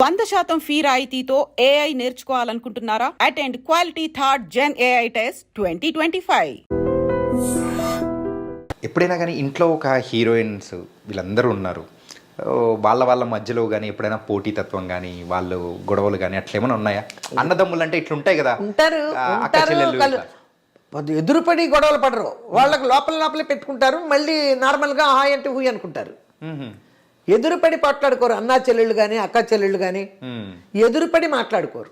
100% fee రాయితీతో AI నేర్చుకోవాలనుకుంటున్నారా? Attend quality third gen AI test 2025. ఎప్పుడైనా కానీ ఇంట్లో ఒక హీరోయిన్స్ వీళ్ళందరూ ఉన్నారు. వాళ్ళ మధ్యలో కానీ ఎప్పుడైనా పోటీతత్వం కానీ వాళ్ళు గొడవలు కానీ అట్లా ఏమైనా ఉన్నాయా? అన్నదమ్ములు అంటే ఇట్లా ఉంటాయి కదా, ఉంటారు అక్క చెల్లెళ్ళు ఇట్లా. ఎదురుపడి గొడవలు పడరు, వాళ్ళకి లోపలే పెట్టుకుంటారు, మళ్ళీ నార్మల్గా హాయ్ అంటే హూయ్ అనుకుంటారు. ఎదురుపడి మాట్లాడుకోరు. అన్నా చెల్లెళ్ళు కానీ అక్క చెల్లెళ్ళు కానీ ఎదురుపడి మాట్లాడుకోరు.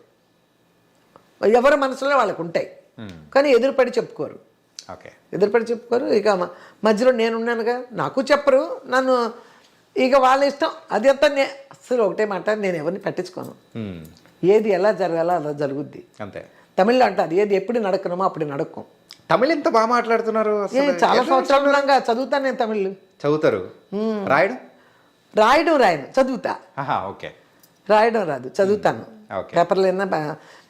ఎవరి మనసులో వాళ్ళకు ఉంటాయి కానీ ఎదురుపడి చెప్పుకోరు. ఎదురుపడి చెప్పుకోరు. ఇక మధ్యలో నేనున్నానుగా, నాకు చెప్పరు, నన్ను ఇక వాళ్ళ ఇష్టం. అది అంతా అసలు ఒకటే మాట, నేను ఎవరిని పట్టించుకోను. ఏది ఎలా జరగాలో అలా జరుగుద్ది అంతే. తమిళ్లో అంటారు, ఏది ఎప్పుడు నడకనమో అప్పుడు నడకం. తమిళ్ ఎంత బాగా మాట్లాడుతున్నారు. చాలా సంవత్సరాలు ఉన్నాగా చదువుతాను నేను. తమిళ్ చదువుతారు? రాయను చదువుతా. ఓకే. రాయడం రాదు, చదువుతాను. పేపర్లు అయినా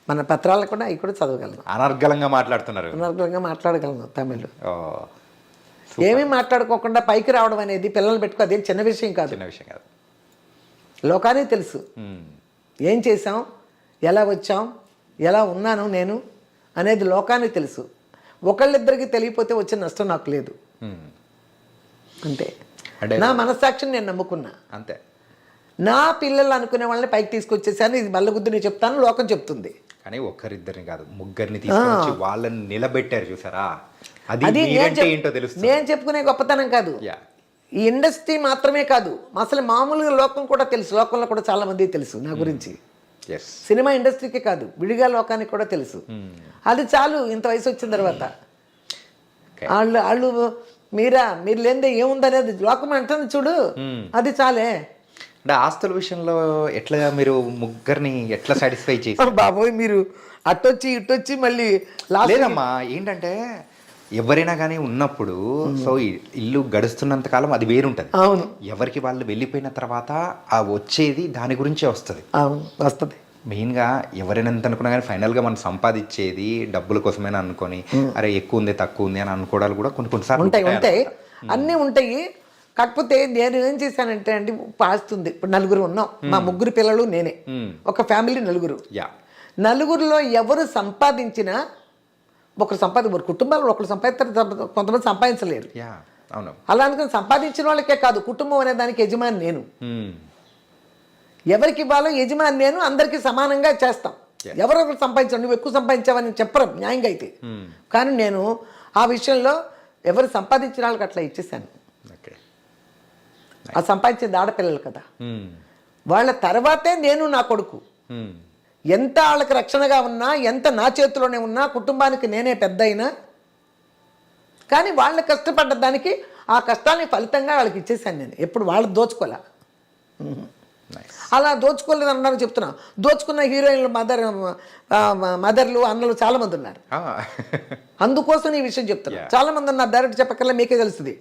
మన పత్రాలు కూడా అవి కూడా చదవగలను. అనర్గళంగా మాట్లాడుతున్నారు. అనర్గళంగా మాట్లాడగలను తమిళ్. ఏమీ మాట్లాడుకోకుండా పైకి రావడం అనేది పిల్లలు పెట్టుకో, అదేం చిన్న విషయం కాదు. లోకానికి తెలుసు ఏం చేసాం, ఎలా వచ్చాం, ఎలా ఉన్నాను నేను అనేది లోకానికి తెలుసు. ఒకళ్ళిద్దరికి తెలియపోతే వచ్చే నష్టం నాకు లేదు. అంతే. నా మనస్సాక్షిని నేను నమ్ముకున్నా అంతే. నా పిల్లలు అనుకునే వాళ్ళని పైకి తీసుకొచ్చేసాను. ఇది మల్లగుద్దు నేను చెప్తాను, లోకం చెప్తుంది. కానీ ఒక్కరిద్దరిని కాదు, ముగ్గురిని తీసుకొచ్చి వాళ్ళని నిలబెట్టారు చూసారా, అది ఏంటో తెలుసు. నేను చెప్పుకునే గొప్పతనం కాదు, ఈ ఇండస్ట్రీ మాత్రమే కాదు, అసలు మామూలుగా లోకం కూడా తెలుసు. లోకంలో కూడా చాలా మంది తెలుసు నా గురించి. సినిమా ఇండస్ట్రీకే కాదు, విడిగా లోకానికి కూడా తెలుసు. అది చాలు. ఇంత వయసు వచ్చిన తర్వాత వాళ్ళు మీరు లేనిదే ఏముందనేది లోకం అంటుంది చూడు, అది చాలే. అంటే ఆస్తుల విషయంలో ఎట్లా మీరు ముగ్గురిని ఎట్లా సాటిస్ఫై చేసి? బాబోయ్, మీరు అట్టొచ్చి ఇట్టొచ్చి మళ్ళీ లేదమ్మా. ఏంటంటే ఎవరైనా కానీ ఉన్నప్పుడు సో ఇల్లు గడుస్తున్నంత కాలం అది వేరుంటది. అవును. ఎవరికి వాళ్ళు వెళ్ళిపోయిన తర్వాత ఆ వచ్చేది దాని గురించే వస్తుంది. వస్తుంది. మెయిన్గా ఎవరైనా ఎంత అనుకున్నా కానీ ఫైనల్గా మనం సంపాదించేది డబ్బుల కోసమేనా అనుకొని, అరే ఎక్కువ ఉంది తక్కువ ఉంది అని అనుకోవడాలు కూడా కొన్నిసార్లు ఉంటాయి. అన్నీ ఉంటాయి. కాకపోతే నేను ఏం చేశానంటే అండి, పాస్తుంది. ఇప్పుడు నలుగురు ఉన్నాం, మా ముగ్గురు పిల్లలు నేనే, ఒక ఫ్యామిలీ నలుగురు. నలుగురిలో ఎవరు సంపాదించినా ఒకరు కుటుంబాలు ఒకరు సంపాదిస్తారు, కొంతమంది సంపాదించలేరు. అలా అనుకుని సంపాదించిన వాళ్ళకే కాదు, కుటుంబం అనే దానికి యజమాని నేను. ఎవరికి ఇవ్వాలో యజమాని నేను. అందరికీ సమానంగా చేస్తాం. ఎవరొకరు సంపాదించారు, నువ్వు ఎక్కువ సంపాదించావని చెప్పరు న్యాయంగా అయితే. కానీ నేను ఆ విషయంలో ఎవరు సంపాదించిన వాళ్ళకి అట్లా ఇచ్చేసాను. ఆ సంపాదించేది ఆడపిల్లలు కదా, వాళ్ళ తర్వాతే నేను నా కొడుకు. ఎంత వాళ్ళకి రక్షణగా ఉన్నా, ఎంత నా చేతిలోనే ఉన్నా, కుటుంబానికి నేనే పెద్ద అయినా కానీ వాళ్ళు కష్టపడ్డ దానికి ఆ కష్టానికి ఫలితంగా వాళ్ళకి ఇచ్చేసాను నేను. ఎప్పుడు వాళ్ళు దోచుకోలే. అలా దోచుకోలేదు అన్నారు చెప్తున్నా. దోచుకున్న హీరోయిన్లు మదర్లు అన్నలు చాలా మంది ఉన్నారు. అందుకోసం ఈ విషయం చెప్తున్నా. చాలా మంది ఉన్నారు, డైరెక్ట్ చెప్పకల్లా మీకే తెలుస్తుంది.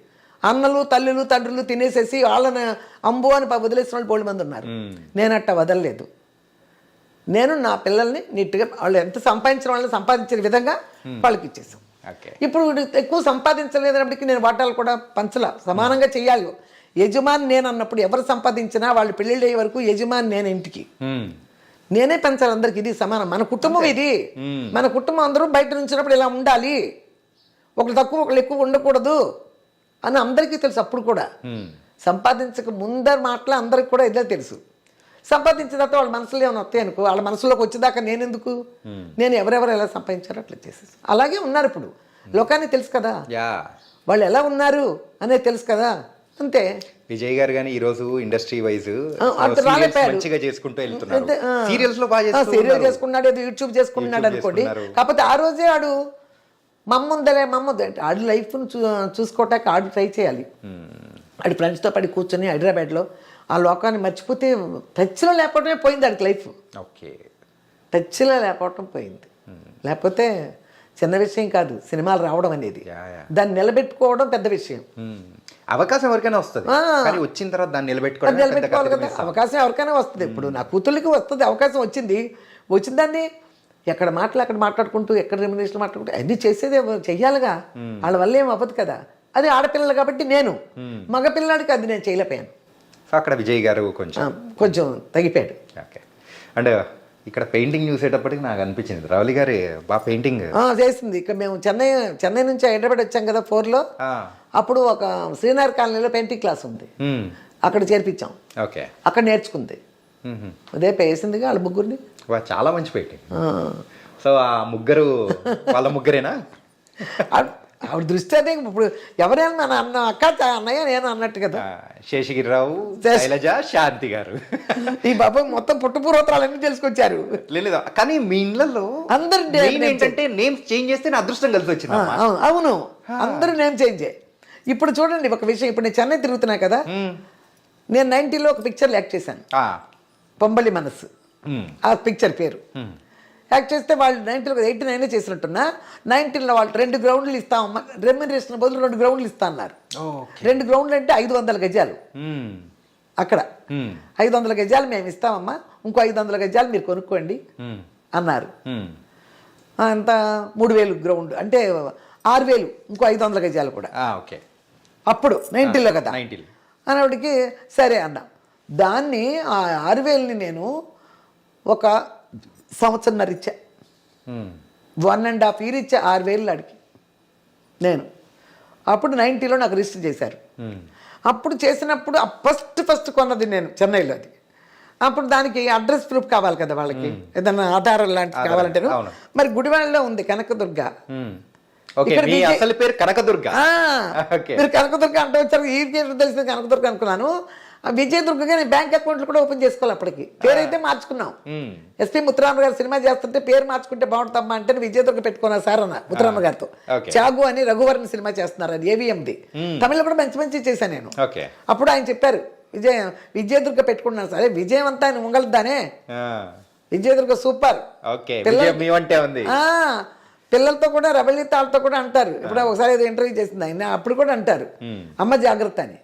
అన్నలు తల్లులు తండ్రులు తినేసేసి వాళ్ళని అంబు అని వదిలేసిన వాళ్ళు బోల్డ్ మంది ఉన్నారు. నేను అట్ట వదలలేదు. నేను నా పిల్లల్ని నీట్గా వాళ్ళు ఎంత సంపాదించిన వాళ్ళని సంపాదించిన విధంగా వాళ్ళకి ఇచ్చేసాం. ఇప్పుడు ఎక్కువ సంపాదించలేదన్నప్పటికీ నేను వాటాలు కూడా పంచలా, సమానంగా చెయ్యాలి. యజమాని నేను అన్నప్పుడు ఎవరు సంపాదించినా వాళ్ళు పెళ్ళిళ్ళు అయ్యే వరకు యజమాని నేను ఇంటికి నేనే పెంచాలి అందరికి. ఇది సమానం. మన కుటుంబం ఇది. మన కుటుంబం అందరూ బయట నుంచినప్పుడు ఇలా ఉండాలి, ఒకళ్ళు తక్కువ ఒకళ్ళు ఎక్కువ ఉండకూడదు అని అందరికీ తెలుసు. అప్పుడు కూడా సంపాదించక ముందర మాటలు అందరికి కూడా ఇదే తెలుసు. సంపాదించిన తర్వాత వాళ్ళ మనసులో ఏమైనా వస్తాయి అనుకో, వాళ్ళ మనసులోకి వచ్చేదాకా నేనెందుకు, నేను ఎవరెవరు ఎలా సంపాదించారో అట్లా చేసేసి అలాగే ఉన్నారు. ఇప్పుడు లోకానికి తెలుసు కదా వాళ్ళు ఎలా ఉన్నారు అనేది తెలుసు కదా, అంతే. విజయ్ గారు కానీ ఈరోజు ఇండస్ట్రీ వైజ్ మంచిగా చేసుకుంటూ వెళ్తున్నారు. సీరియల్ చేసుకున్నాడు, యూట్యూబ్ చేసుకున్నాడు అనుకోండి. కాకపోతే ఆ రోజే ఆడు మమ్ముందలే ఆడి లైఫ్ను చూసుకోవటానికి ఆడు ట్రై చేయాలి. ఆడి ఫ్రెండ్స్తో పడి కూర్చొని హైదరాబాద్లో ఆ లోకాన్ని మర్చిపోతే టచ్లో లేకపోవడమే పోయింది ఆడికి లైఫ్. టచ్లో లేకపోవటం పోయింది. లేకపోతే చిన్న విషయం కాదు సినిమాలు రావడం అనేది. దాన్ని నిలబెట్టుకోవడం పెద్ద విషయం. అవకాశం ఎవరికైనా వస్తుంది, వచ్చిన తర్వాత దాన్ని నిలబెట్టుకోవాలి కదా. అవకాశం ఎవరికైనా వస్తుంది. ఇప్పుడు నా కూతుళ్ళకి వస్తుంది అవకాశం, వచ్చిన దాన్ని ఎక్కడ అక్కడ మాట్లాడుకుంటూ, ఎక్కడ రెమ్యునరేషన్ మాట్లాడుకుంటూ అన్నీ చేసేది చెయ్యాలిగా. వాళ్ళ వల్ల ఏం అవ్వదు కదా. అది ఆడపిల్లలు కాబట్టి నేను, మగపిల్లాడికి అది నేను చేయలేకపోయాను. అక్కడ విజయ్ గారు కొంచెం తగ్గిపోయాడు. అండ్ ఇక్కడ పెయింటింగ్ చూసేటప్పటికి నాకు అనిపించింది రవలి గారి బాగా పెయింటింగ్. చేసింది. ఇక్కడ మేము చెన్నై నుంచి హైదరాబాద్ వచ్చాం కదా 4లో. అప్పుడు ఒక శ్రీనగర్ కాలనీలో పెయింటింగ్ క్లాస్ ఉంది, అక్కడ చేర్పించాం. ఓకే, అక్కడ నేర్చుకుంది. అదే వేసిందిగా వాళ్ళ ముగ్గురిని. చాలా మంచి పెయింటింగ్. సో ఆ ముగ్గురు వాళ్ళ ముగ్గురేనా? ఆవిడ దృష్టి అయితే ఇప్పుడు ఎవరైనా మన అన్న అక్క అన్నయ్య నేను అన్నట్టు కదా. శేషగిరిరావు, శైలజ, శాంతి గారు. ఈ బాబు మొత్తం పుట్టుపూర్వత్రాలన్నీ తెలుసుకొచ్చారు. లేదు కానీ మీ ఇళ్ళలో అందరు ఏంటంటే నేమ్ చేంజ్ చేస్తే నా అదృష్టం కలిసి వచ్చింది. అవును, అందరూ నేమ్ చేంజ్. ఇప్పుడు చూడండి ఒక విషయం, ఇప్పుడు నేను చెన్నై తిరుగుతున్నా కదా, నేను 90లో ఒక పిక్చర్లో యాక్ట్ చేశాను, పొంబలి మనస్సు ఆ పిక్చర్ పేరు. యాక్ట్ చేస్తే వాళ్ళు 89 చేసినట్టున్నా 19లో వాళ్ళు 2 గ్రౌండ్లు ఇస్తామమ్మా, రెమ్యునరేషన్ బదులు 2 గ్రౌండ్లు ఇస్తా అన్నారు. 2 గ్రౌండ్లు అంటే 500 గజాలు. అక్కడ 500 గజాలు మేము ఇస్తామమ్మా, ఇంకో 500 గజాలు మీరు కొనుక్కోండి అన్నారు. అంత 3000 గ్రౌండ్ అంటే 6000, ఇంకో 500 గజాలు కూడా. అప్పుడు 90లో కదా అనేవాడికి సరే అన్నా. దాన్ని ఆ 6000ని నేను ఒక సంవత్సరంన్నర ఇచ్చా, 1.5 year ఇచ్చా 6000 అడిగి నేను. అప్పుడు 90లో నాకు రిజిస్టర్ చేశారు. అప్పుడు చేసినప్పుడు ఫస్ట్ కొన్నది నేను చెన్నైలో. అది అప్పుడు దానికి అడ్రస్ ప్రూఫ్ కావాలి కదా వాళ్ళకి, ఏదన్నా ఆధారం లాంటివి కావాలంటే. మరి గుడివాడలో ఉంది కనకదుర్గ. అసలు పేరు కనకదుర్గ. మీరు కనకదుర్గ అంటే వచ్చారు, ఈ తెలిసింది కనకదుర్గ అనుకున్నాను. విజయదుర్గగా నేను బ్యాంక్ అకౌంట్లు కూడా ఓపెన్ చేసుకోవాలి. అప్పటికి పేరైతే మార్చుకున్నాం. ఎస్పీ ముత్తురామ గారు సినిమా చేస్తుంటే పేరు మార్చుకుంటే బాగుంటుందమ్మా అంటే విజయదుర్గ పెట్టుకున్నా సార్ అన్న ముత్తురామ గారితో. చాగు అని రఘువరన్ సినిమా చేస్తున్నారు, అది ఏవిఎంది. తమిళ కూడా మంచి చేశాను నేను. అప్పుడు ఆయన చెప్పారు విజయదుర్గ పెట్టుకున్నాను సార్. విజయం అంతా ఆయన ఉంగలదానే, విజయదుర్గ సూపర్. పిల్లలతో కూడా రబలితాలతో కూడా అంటారు. ఇప్పుడు ఒకసారి ఏదో ఇంటర్వ్యూ చేసింది ఆయన, అప్పుడు కూడా అంటారు అమ్మ జాగ్రత్త అని.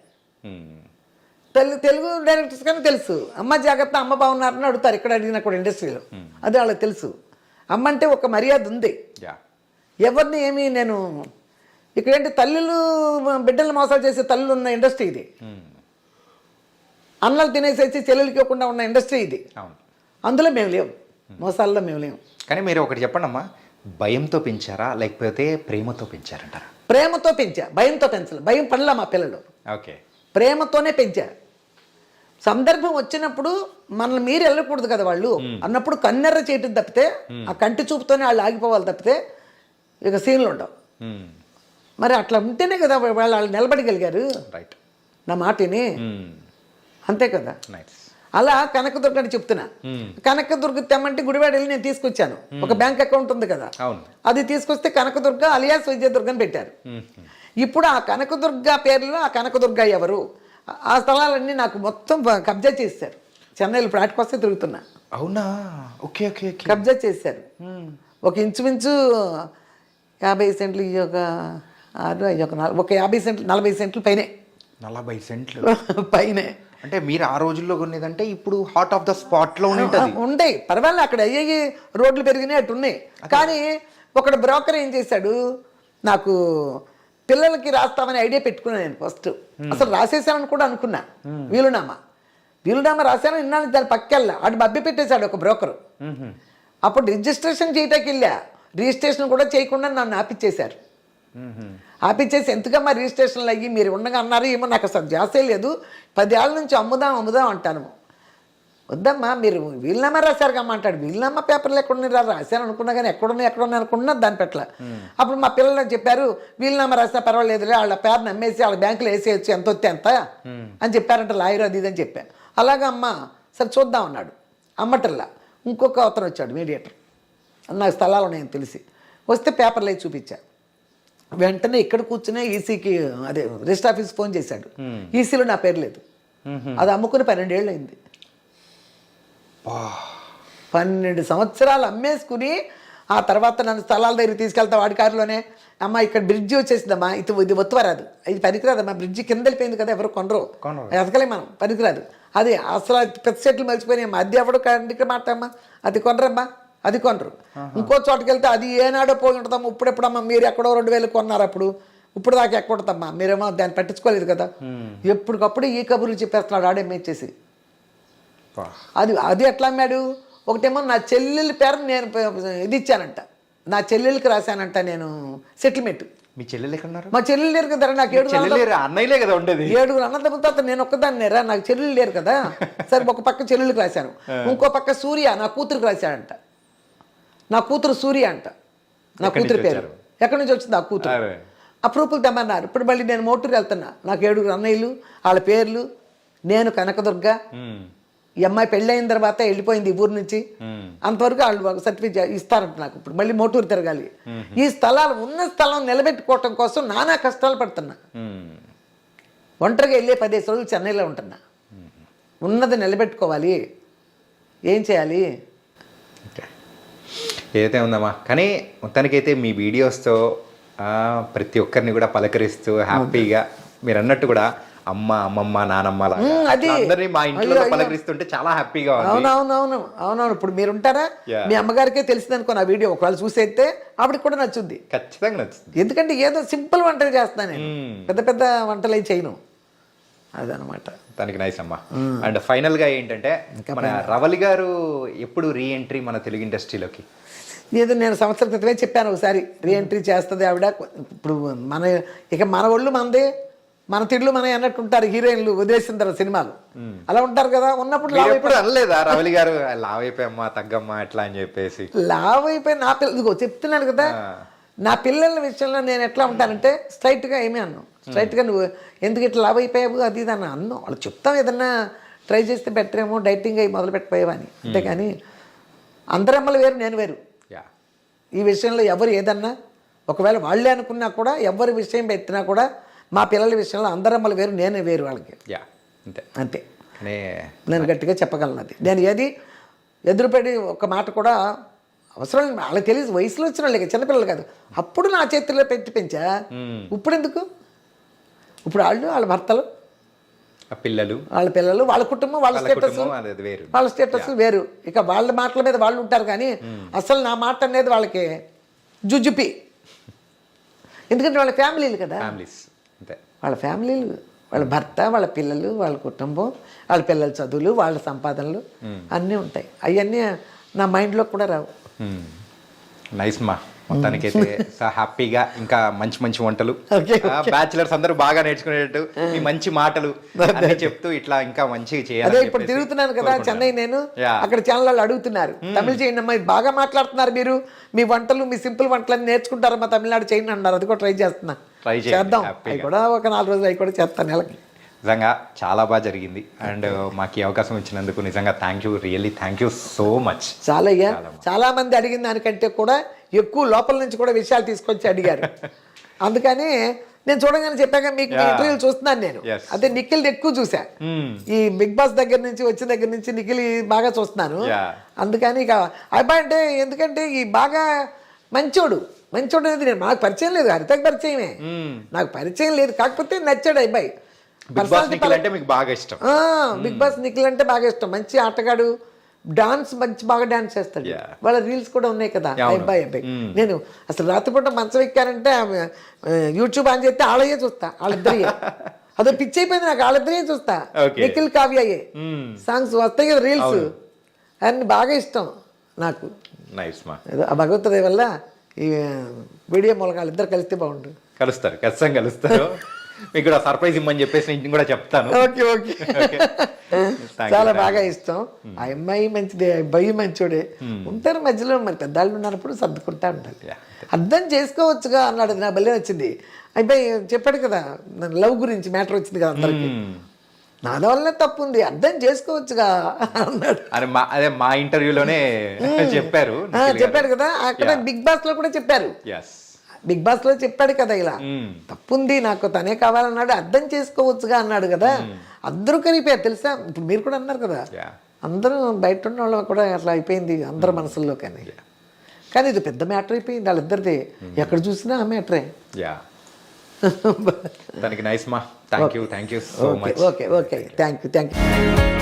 తెలుగు డైరెక్టర్స్ కానీ తెలుసు అమ్మ జాగ్రత్త, అమ్మ బాగున్నారని అడుగుతారు ఇక్కడ అడిగినా కూడా ఇండస్ట్రీలో. అది వాళ్ళకి తెలుసు. అమ్మ అంటే ఒక మర్యాద ఉంది. ఎవరిని ఏమి నేను ఇక్కడేంటి తల్లులు బిడ్డలు మోసాలు చేసే తల్లులు ఉన్న ఇండస్ట్రీ ఇది. అన్నలు తినేసేసి చెల్లెలకి ఇవ్వకుండా ఉన్న ఇండస్ట్రీ ఇది. అందులో మేము లేవు, మోసాల్లో మేము లేవు. కానీ మీరు ఒకటి చెప్పండి అమ్మా, భయంతో పెంచారా లేకపోతే ప్రేమతో పెంచారంటారా? ప్రేమతో పెంచా, భయంతో పెంచలే. భయం పడలా మా పిల్లలు. ప్రేమతోనే పెంచా. సందర్భం వచ్చినప్పుడు మనల్ని మీరు వెళ్ళకూడదు కదా వాళ్ళు అన్నప్పుడు కన్నెర్ర చేయటం తప్పితే, ఆ కంటి చూపుతోనే వాళ్ళు ఆగిపోవాలి తప్పితే ఇక సీన్లు ఉండవు. మరి అట్లా ఉంటేనే కదా వాళ్ళు నిలబడగలిగారు నా మాటని. అంతే కదా. అలా కనకదుర్గ అని చెప్తున్నా. కనకదుర్గ తెమ్మంటే గుడివాడ వెళ్ళి నేను తీసుకొచ్చాను. ఒక బ్యాంక్ అకౌంట్ ఉంది కదా, అది తీసుకొస్తే కనకదుర్గ అలియాస్ విజయదుర్గ అని పెట్టారు. ఇప్పుడు ఆ కనకదుర్గ పేర్లో ఆ కనకదుర్గ ఎవరు, ఆ స్థలాలన్నీ నాకు మొత్తం కబ్జా చేశారు. చెన్నైలో ఇప్పుడు ఆటికొస్తే తిరుగుతున్నా. అవునా? Okay okay. కబ్జా చేశారు. ఒక ఇంచుమించు 50 సెంట్లు, ఒక 50 సెంట్లు 40 సెంట్లు పైనే. 40 సెంట్లు పైనే అంటే మీరు ఆ రోజుల్లో కొనేదంటే ఇప్పుడు హార్ట్ ఆఫ్ ద స్పాట్ లో ఉండే పర్వాలేదు. అక్కడ అయ్యి రోడ్లు పెరిగినాయి, అటు ఉన్నాయి. కానీ ఒకడు బ్రోకర్ ఏం చేశాడు, నాకు పిల్లలకి రాస్తామని ఐడియా పెట్టుకున్నాను నేను ఫస్ట్. అసలు రాసేసానని కూడా అనుకున్నా. వీలునామా రాశాను. ఇన్నాళ్ళు దాని పక్కెళ్ళా, అటు మభ్య పెట్టేశాడు ఒక బ్రోకరు. అప్పుడు రిజిస్ట్రేషన్ చేయటానికి వెళ్ళా, రిజిస్ట్రేషన్ కూడా చేయకుండా నన్ను ఆపిచ్చేశారు. ఆపిచ్చేసి ఎంతకమ్మా రిజిస్ట్రేషన్లు అయ్యి మీరు ఉండగా అన్నారు. ఏమో నాకు అసలు జాసే లేదు, 10 ఏళ్ళ నుంచి అమ్ముదాం అంటాను. వద్దమ్మా మీరు వీలునామా రాశారు కమ్మా అంటాడు. వీలునామా పేపర్లు ఎక్కడున్నా రాశాను అనుకున్నా, కానీ ఎక్కడున్నాయి అనుకున్నా దాని పెట్ల. అప్పుడు మా పిల్లలు చెప్పారు వీలునామా రాసినా పర్వాలేదులే, వాళ్ళ పేరుని అమ్మేసి వాళ్ళ బ్యాంకులో వేసేయచ్చు, ఎంత వస్తే ఎంత అని చెప్పారంట లాయర్, అది ఇది అని చెప్పాను. అలాగా అమ్మా సరే చూద్దాం అన్నాడు. అమ్మటల్లా ఇంకొక అతను వచ్చాడు మీడియేటర్, నాకు స్థలాలు ఉన్నాయని తెలిసి వస్తే పేపర్లు వేసి చూపించా. వెంటనే ఇక్కడ కూర్చునే ఈసీకి అదే రిజిస్టర్ ఆఫీస్ ఫోన్ చేశాడు. ఈసీలో నా పేరు లేదు. అది అమ్ముకుని 12 ఏళ్ళు అయింది. 12 సంవత్సరాలు అమ్మేసుకుని ఆ తర్వాత నన్ను స్థలాల దగ్గర తీసుకెళ్తా వాడి కారులోనే. అమ్మ ఇక్కడ బ్రిడ్జి వచ్చేసిందమ్మా, ఇది ఒత్తువరాదు, ఇది పనికిరాదమ్మా, బ్రిడ్జి కింద వెళ్ళిపోయింది కదా, ఎవరు కొనరు, ఎదగలే మనం, పనికిరాదు. అది అసలు పెద్ద సెట్లు మర్చిపోయినాయమ్మా, అది ఎవడు కండికి మాటమ్మా, అది కొనరమ్మా, అది కొనరు. ఇంకో చోటుకి వెళ్తే అది ఏనాడో పోయి ఉంటుందమ్మా, ఇప్పుడెప్పుడమ్మా మీరు ఎక్కడో 2000 కొన్నారు అప్పుడు, ఇప్పుడు దాకా ఎక్కడ ఉంటుందమ్మా, మీరేమో దాన్ని పట్టించుకోలేదు కదా. ఎప్పటికప్పుడు ఈ కబుర్లు చెప్పేస్తున్నాడు ఆడేమేచ్చేసి. అది ఎట్లా అమ్మాడు, ఒకటేమో నా చెల్లెలి పేరు నేను ఇది ఇచ్చానంట, నా చెల్లెలకి రాశానంట నేను సెటిల్మెంట్. మీ చెల్లెలు ఎక్కడున్నారు? మా చెల్లెలు లేరు కదా, నాకు అన్నయ్యలే కదా ఉండేది. 7 అన్నదమ్ములతో నేను ఒక్కదాన్ని రా, నాకు చెల్లెలు లేరు కదా. సరే ఒక పక్క చెల్లెలకి రాశాను, ఇంకో పక్క సూర్య నా కూతురికి రాశాడంట. నా కూతురు సూర్య అంట, నా కూతురు పేరు. ఎక్కడి నుంచి వచ్చింది ఆ కూతురు? అప్రూపులు తెమ్మన్నారు. ఇప్పుడు మళ్ళీ నేను మోటూరు వెళ్తున్నా, నాకు 7 అన్నయ్యలు, వాళ్ళ పేర్లు, నేను కనకదుర్గ. ఈ అమ్మాయి పెళ్ళైన తర్వాత వెళ్ళిపోయింది ఈ ఊరు నుంచి, అంతవరకు వాళ్ళు సర్టిఫికేట్ ఇస్తారంట నాకు. ఇప్పుడు మళ్ళీ మోటూరు తిరగాలి. ఈ స్థలాలు ఉన్న స్థలం నిలబెట్టుకోవటం కోసం నానా కష్టాలు పడుతున్నా. ఒంటరిగా వెళ్ళే 15 రోజులు చెన్నైలో ఉంటున్నా. ఉన్నది నిలబెట్టుకోవాలి, ఏం చేయాలి? ఏదైతే ఉందమ్మా, కానీ మొత్తానికైతే మీ వీడియోస్తో ప్రతి ఒక్కరిని కూడా పలకరిస్తూ హ్యాపీగా మీరు అన్నట్టు కూడా అమ్మ, అమ్మమ్మ, నానమ్మ అందరినీ మా ఇంట్లో పలకరిస్తుంటే చాలా హ్యాపీగా ఉంది. అవునవును. ఇప్పుడు మీరు ఉంటారా, మీ అమ్మగారికే తెలిసింది అనుకో నా వీడియో, ఒకవేళ చూసేస్తే ఆవిడకి కూడా నచ్చుద్ది. ఖచ్చితంగా నచ్చుతుంది. ఎందుకంటే ఏదో సింపుల్ వంటలు చేస్తాను నేను, పెద్ద పెద్ద వంటలు ఏం చేయను. అదనమాట. దానికి నైస్ అమ్మా. అండ్ ఫైనల్ గా ఏంటంటే మన రవలి గారు ఎప్పుడు రీఎంట్రీ మన తెలుగు ఇండస్ట్రీలోకి? ఏదో నేను సంవత్సరం క్రితమే చెప్పాను, ఒకసారి రీఎంట్రీ చేస్తుంది ఆవిడ. ఇప్పుడు మన ఒళ్ళు మనదే, మన తిళ్ళు మన అన్నట్టు ఉంటారు హీరోయిన్లు వదిలేసిన తర్వాత సినిమాలు అలా ఉంటారు కదా. ఉన్నప్పుడు అనలేదా రవలి గారు లావ్ అయిపోయమ్మా, తగ్గమ్మా ఎట్లా అని చెప్పేసి? లావ్ అయిపోయి నా పిల్లలు చెప్తున్నాను కదా, నా పిల్లల విషయంలో నేను ఎట్లా ఉంటానంటే స్ట్రైట్గా ఏమీ అన్నాను. స్ట్రైట్గా నువ్వు ఎందుకు ఇట్లా లావ్ అయిపోయావు అది ఇది అన్న అన్నాం. వాళ్ళు చెప్తాం ఏదన్నా ట్రై చేస్తే బెటర్ ఏమో, డైటింగ్ అయ్యి మొదలు పెట్టిపోయావు అని. అంతేకాని అందరమ్మలు వేరు, నేను వేరు. ఈ విషయంలో ఎవరు ఏదన్నా ఒకవేళ వాళ్ళే అనుకున్నా కూడా, ఎవరి విషయం పెట్టినా కూడా మా పిల్లల విషయంలో అందరమ్మలు వేరు, నేనే వేరు వాళ్ళకి. అంతే నేను గట్టిగా చెప్పగలను. అది నేను ఏది ఎదురుపడి ఒక మాట కూడా అవసరం వాళ్ళకి తెలియదు. వయసులో వచ్చిన వాళ్ళకి, చిన్నపిల్లలు కాదు. అప్పుడు నా చేతుల్లో పెట్టి పెంచా, ఇప్పుడు ఎందుకు? ఇప్పుడు వాళ్ళు, వాళ్ళ భర్తలు, వాళ్ళ పిల్లలు, వాళ్ళ కుటుంబం, వాళ్ళ స్టేటస్ వేరు. ఇక వాళ్ళ మాటల మీద వాళ్ళు ఉంటారు, కానీ అసలు నా మాట అనేది వాళ్ళకి జుజుపి. ఎందుకంటే వాళ్ళ ఫ్యామిలీలు కదా, వాళ్ళ ఫ్యామిలీలు, వాళ్ళ భర్త, వాళ్ళ పిల్లలు, వాళ్ళ కుటుంబం, వాళ్ళ పిల్లల చదువులు, వాళ్ళ సంపాదనలు అన్నీ ఉంటాయి. అవన్నీ నా మైండ్లో కూడా రావు. నైస్ మా. మొత్తానికైతే హ్యాపీగా ఇంకా మంచి మంచి వంటలు, బ్యాచిలర్స్ అందరూ బాగా నేర్చుకునేటట్టు మీ మంచి మాటలు అన్ని చెప్తూ ఇట్లా ఇంకా మంచిగా చేయాలి. అదే ఇప్పుడు తిరుగుతున్నాను కదా చెన్నై, నేను అక్కడ ఛానల్ వాళ్ళు అడుగుతున్నారు, తమిళ చేయండి అమ్మా, బాగా మాట్లాడుతున్నారు మీరు, మీ వంటలు, మీ సింపుల్ వంటలు నేర్చుకుంటారు మా తమిళనాడు చేయండి అన్నారు. అది కూడా ట్రై చేస్తున్నా, చేద్దాం. అవి కూడా ఒక 4 రోజులు అవి కూడా చేస్తాను నెలకి. నిజంగా చాలా బాగా జరిగింది. అండ్ మాకు ఈ అవకాశం ఇచ్చినందుకు నిజంగా thank you, really thank you so much. చాలా అయ్యా, చాలా మంది అడిగిన దానికంటే కూడా ఎక్కువ లోపల నుంచి కూడా విషయాలు తీసుకొచ్చి అడిగారు. అందుకని నేను చూడగానే చెప్పాక మీకు ఇంటర్వ్యూలు చూస్తున్నాను నేను. అదే నిఖిల్ ఎక్కువ చూసా, ఈ బిగ్ బాస్ దగ్గర నుంచి వచ్చిన దగ్గర నుంచి నిఖిల్ బాగా చూస్తున్నాను. అందుకని ఇక అబ్బాయి అంటే, ఎందుకంటే ఈ బాగా మంచోడు అనేది నేను, నాకు పరిచయం లేదు, హరితకు పరిచయమే, నాకు పరిచయం లేదు. కాకపోతే నచ్చాడు అబ్బాయి. బిగ్ బాస్ నిఖిల్ అంటే మీకు బాగా ఇష్టం? బిగ్ బాస్ నిఖిల్ అంటే బాగా ఇష్టం. మంచి ఆటగాడు, డాన్స్ బాగా డాన్స్ చేస్తాడు. వాళ్ళ రీల్స్ కూడా ఉన్నాయి కదా అబ్బాయి. నేను అసలు రాత్రిపూట మంచం ఎక్కారంటే యూట్యూబ్ ఆన్ చేస్తే వాళ్ళయ్యే చూస్తా, వాళ్ళిద్దరి. అదో పిచ్చి అయిపోయింది నాకు, వాళ్ళిద్దరే చూస్తా. నిఖిల్, కావ్యయే సాంగ్స్ వస్తాయి కదా రీల్స్, అన్ని బాగా ఇష్టం నాకు. ఏదో ఆ భగవంతుడి వల్ల ఈ వీడియో మూలక వాళ్ళిద్దరు కలిస్తే బాగుంటుంది. కలుస్తారు, ఖచ్చితంగా కలుస్తారు. మీకు కూడా సర్ప్రైజ్ ఇమ్మని చెప్పేసి నేను కూడా చెప్తాను. ఓకే. చాలా బాగా ఇష్టం. ఆ అమ్మాయి మంచిదే, అబ్బాయి మంచోడే. ఉంటారు మధ్యలో, మరి పెద్దవాళ్ళు ఉన్నప్పుడు సర్దుకుంటా ఉంటారు. అర్థం చేసుకోవచ్చుగా అన్నాడు, నా భలే వచ్చింది. అబ్బాయి చెప్పాడు కదా లవ్ గురించి మ్యాటర్ వచ్చింది కదా అందరికి, నాది వల్లనే తప్పు ఉంది, అర్థం చేసుకోవచ్చుగా అన్నాడు. అదే మా ఇంటర్వ్యూలోనే చెప్పాడు కదా, అక్కడ బిగ్ బాస్ లో కూడా చెప్పారు. బిగ్ బాస్ లో చెప్పాడు కదా, ఇలా తప్పుంది, నాకు తనే కావాలన్నాడు, అర్థం చేసుకోవచ్చుగా అన్నాడు కదా. అందరూ కనిపోయారు తెలుసా. ఇప్పుడు మీరు కూడా అన్నారు కదా, అందరూ బయట ఉన్న వాళ్ళు కూడా అట్లా అయిపోయింది అందరి మనసుల్లో. కానీ ఇది పెద్ద మ్యాటర్ అయిపోయింది వాళ్ళిద్దరిది, ఎక్కడ చూసినా ఆ మ్యాటరే. దానికి నైస్ మా. Thank you so much. Okay thank you.